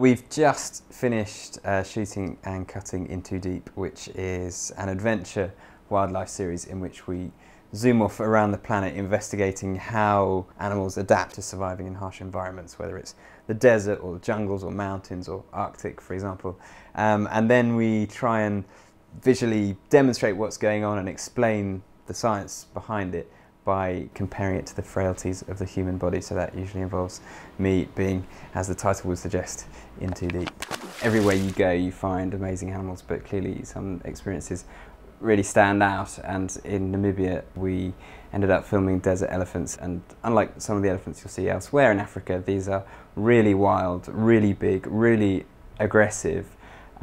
We've just finished shooting and cutting In Too Deep, which is an adventure wildlife series in which we zoom off around the planet investigating how animals adapt to surviving in harsh environments, whether it's the desert or the jungles or mountains or Arctic, for example. And then we try and visually demonstrate what's going on and explain the science behind it by comparing it to the frailties of the human body. So that usually involves me being, as the title would suggest, in too deep. Everywhere you go you find amazing animals, but clearly some experiences really stand out, and in Namibia we ended up filming desert elephants, and unlike some of the elephants you'll see elsewhere in Africa, these are really wild, really big, really aggressive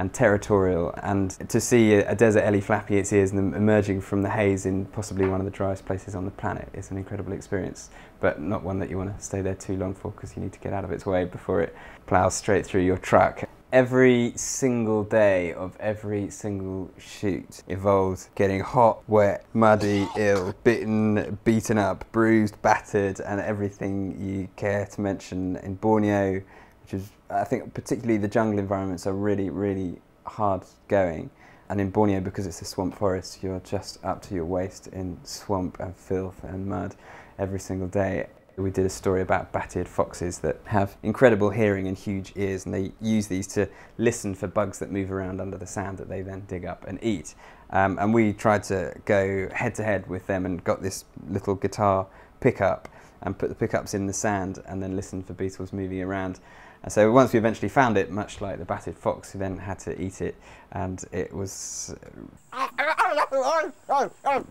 and territorial, and to see a desert ellie flapping its ears and them emerging from the haze in possibly one of the driest places on the planet is an incredible experience, but not one that you want to stay there too long for, because you need to get out of its way before it ploughs straight through your truck. Every single day of every single shoot involved getting hot, wet, muddy, ill, bitten, beaten up, bruised, battered, and everything you care to mention in Borneo, which is, I think particularly the jungle environments are really, really hard going. And in Borneo, because it's a swamp forest, you're just up to your waist in swamp and filth and mud every single day. We did a story about battered foxes that have incredible hearing and huge ears, and they use these to listen for bugs that move around under the sand that they then dig up and eat. And we tried to go head to head with them and got this little guitar pickup and put the pickups in the sand and then listen for beetles moving around. And so once we eventually found it, much like the battered fox, we then had to eat it, and it was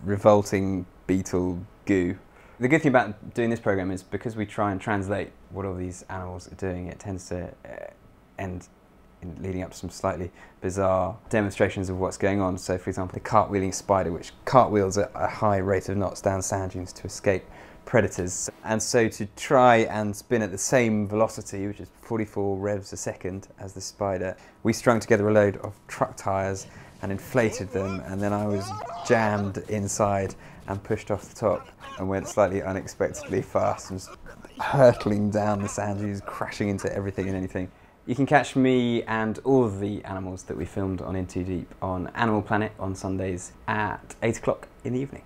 revolting beetle goo. The good thing about doing this program is because we try and translate what all these animals are doing, it tends to end in leading up to some slightly bizarre demonstrations of what's going on. So for example, the cartwheeling spider, which cartwheels at a high rate of knots down sand dunes to escape predators. And so to try and spin at the same velocity, which is 44 revs a second as the spider, we strung together a load of truck tyres and inflated them, and then I was jammed inside and pushed off the top and went slightly unexpectedly fast and hurtling down the sand dunes, crashing into everything and anything. You can catch me and all of the animals that we filmed on In Too Deep on Animal Planet on Sundays at 8 o'clock in the evening.